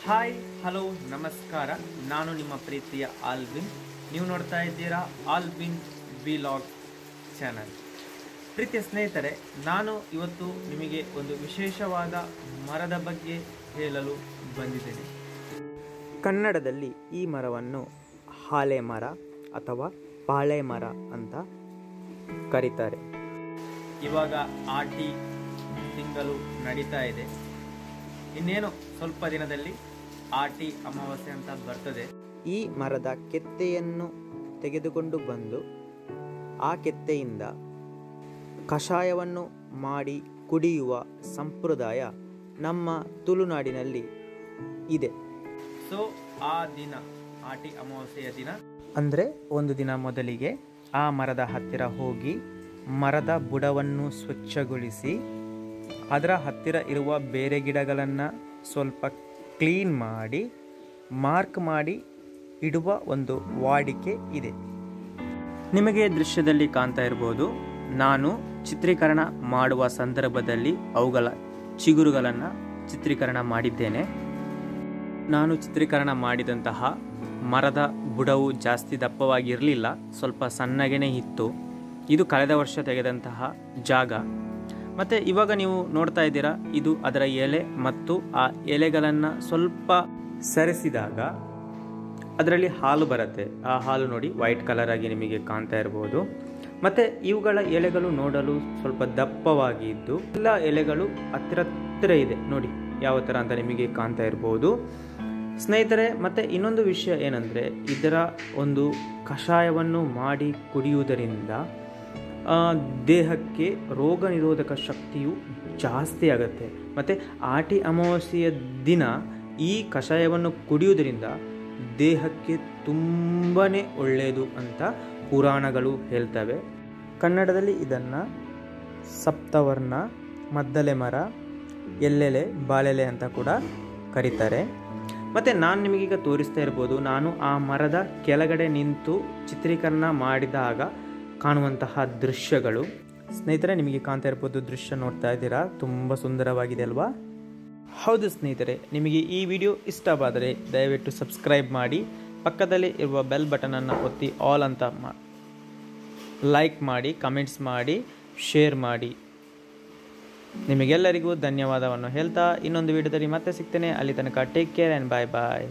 Hi hello ನಮಸ್ಕಾರ. ನಾನು ನಿಮ್ಮ ಪ್ರೀತಿಯ ಆಲ್ವಿನ್. ನೀವು ನೋಡ್ತಾ ಇದ್ದೀರಾ ಆಲ್ವಿನ್ ವಿಲಾಗ್ ಚಾನಲ್. ಪ್ರೀತಿಯ ಸ್ನೇಹಿತರೆ, ನಾನು ಇವತ್ತು ನಿಮಗೆ ಒಂದು ವಿಶೇಷವಾದ ಮರದ ಬಗ್ಗೆ ಹೇಳಲು ಬಂದಿದ್ದೇನೆ. ಕನ್ನಡದಲ್ಲಿ ಈ ಮರವನ್ನು ಹಾಲೆ ಮರ ಅಥವಾ ಬಾಳೆ ಮರ ಅಂತ ಕರೀತಾರೆ. ಇವಾಗ ಆಟಿ ತಿಂಗಳು ನಡೀತಾ ಇದೆ. ಇನ್ನೇನು ಸ್ವಲ್ಪ ದಿನದಲ್ಲಿ ಆಟಿ ಅಮಾವಾಸ್ಯೆ ಅಂತ ಬರ್ತದೆ. ಈ ಮರದ ಕೆತ್ತೆಯನ್ನು ತೆಗೆದುಕೊಂಡು ಬಂದು ಆ ಕೆತ್ತೆಯಿಂದ ಕಷಾಯವನ್ನು ಮಾಡಿ ಕುಡಿಯುವ ಸಂಪ್ರದಾಯ ನಮ್ಮ ತುಳುನಾಡಿನಲ್ಲಿ ಇದೆ. ಸೊ ಆ ದಿನ, ಆಟಿ ಅಮಾವಾಸ್ಯೆಯ ದಿನ ಅಂದರೆ ಒಂದು ದಿನ ಮೊದಲಿಗೆ ಆ ಮರದ ಹತ್ತಿರ ಹೋಗಿ ಮರದ ಬುಡವನ್ನು ಸ್ವಚ್ಛಗೊಳಿಸಿ ಅದರ ಹತ್ತಿರ ಇರುವ ಬೇರೆ ಗಿಡಗಳನ್ನು ಸ್ವಲ್ಪ ಕ್ಲೀನ್ ಮಾಡಿ ಮಾರ್ಕ್ ಮಾಡಿ ಇಡುವ ಒಂದು ವಾಡಿಕೆ ಇದೆ. ನಿಮಗೆ ದೃಶ್ಯದಲ್ಲಿ ಕಾಣ್ತಾ ಇರ್ಬೋದು, ನಾನು ಚಿತ್ರೀಕರಣ ಮಾಡುವ ಸಂದರ್ಭದಲ್ಲಿ ಅವುಗಳ ಚಿಗುರುಗಳನ್ನು ಚಿತ್ರೀಕರಣ ಮಾಡಿದ್ದೇನೆ. ನಾನು ಚಿತ್ರೀಕರಣ ಮಾಡಿದಂತಹ ಮರದ ಬುಡವು ಜಾಸ್ತಿ ದಪ್ಪವಾಗಿರಲಿಲ್ಲ, ಸ್ವಲ್ಪ ಸಣ್ಣಗೇನೆ ಇತ್ತು. ಇದು ಕಳೆದ ವರ್ಷ ತೆಗೆದಂತಹ ಜಾಗ. ಮತ್ತು ಇವಾಗ ನೀವು ನೋಡ್ತಾ ಇದ್ದೀರಾ, ಇದು ಅದರ ಎಲೆ ಮತ್ತು ಆ ಎಲೆಗಳನ್ನು ಸ್ವಲ್ಪ ಸರಿಸಿದಾಗ ಅದರಲ್ಲಿ ಹಾಲು ಬರುತ್ತೆ. ಆ ಹಾಲು ನೋಡಿ ವೈಟ್ ಕಲರ್ ಆಗಿ ನಿಮಗೆ ಕಾಣ್ತಾ ಇರ್ಬೋದು. ಮತ್ತು ಇವುಗಳ ಎಲೆಗಳು ನೋಡಲು ಸ್ವಲ್ಪ ದಪ್ಪವಾಗಿ ಇದ್ದು ಎಲ್ಲ ಎಲೆಗಳು ಹತ್ತಿರ ಇದೆ ನೋಡಿ ಯಾವ ಥರ ಅಂತ ನಿಮಗೆ ಕಾಣ್ತಾ ಇರ್ಬೋದು ಸ್ನೇಹಿತರೆ. ಮತ್ತು ಇನ್ನೊಂದು ವಿಷಯ ಏನಂದರೆ, ಇದರ ಒಂದು ಕಷಾಯವನ್ನು ಮಾಡಿ ಕುಡಿಯುವುದರಿಂದ ದೇಹಕ್ಕೆ ರೋಗ ನಿರೋಧಕ ಶಕ್ತಿಯು ಜಾಸ್ತಿ ಆಗುತ್ತೆ. ಮತ್ತು ಆಟಿ ಅಮಾವಾಸ್ಯೆಯ ದಿನ ಈ ಕಷಾಯವನ್ನು ಕುಡಿಯುವುದರಿಂದ ದೇಹಕ್ಕೆ ತುಂಬಾ ಒಳ್ಳೆಯದು ಅಂತ ಪುರಾಣಗಳು ಹೇಳ್ತವೆ. ಕನ್ನಡದಲ್ಲಿ ಇದನ್ನು ಸಪ್ತವರ್ಣ, ಮದ್ದಲೆ ಮರ, ಎಲ್ಲೆಲೆ, ಬಾಳೆಲೆ ಅಂತ ಕೂಡ ಕರೀತಾರೆ. ಮತ್ತು ನಾನು ನಿಮಗೀಗ ತೋರಿಸ್ತಾ ಇರ್ಬೋದು, ನಾನು ಆ ಮರದ ಕೆಳಗಡೆ ನಿಂತು ಚಿತ್ರೀಕರಣ ಮಾಡಿದಾಗ ಕಾಣುವಂತಹ ದೃಶ್ಯಗಳು. ಸ್ನೇಹಿತರೆ, ನಿಮಗೆ ಕಾಣ್ತಾ ಇರ್ಬೋದು, ದೃಶ್ಯ ನೋಡ್ತಾ ಇದ್ದೀರಾ, ತುಂಬ ಸುಂದರವಾಗಿದೆ ಅಲ್ವಾ? ಹೌದು ಸ್ನೇಹಿತರೆ, ನಿಮಗೆ ಈ ವಿಡಿಯೋ ಇಷ್ಟವಾದರೆ ದಯವಿಟ್ಟು ಸಬ್ಸ್ಕ್ರೈಬ್ ಮಾಡಿ, ಪಕ್ಕದಲ್ಲಿ ಇರುವ ಬೆಲ್ ಬಟನನ್ನು ಒತ್ತಿ ಆಲ್ ಅಂತ ಲೈಕ್ ಮಾಡಿ, ಕಮೆಂಟ್ಸ್ ಮಾಡಿ, ಶೇರ್ ಮಾಡಿ. ನಿಮಗೆಲ್ಲರಿಗೂ ಧನ್ಯವಾದವನ್ನು ಹೇಳ್ತಾ ಇನ್ನೊಂದು ವಿಡಿಯೋದಲ್ಲಿ ಮತ್ತೆ ಸಿಗ್ತೇನೆ. ಅಲ್ಲಿ ತನಕ take care and bye bye.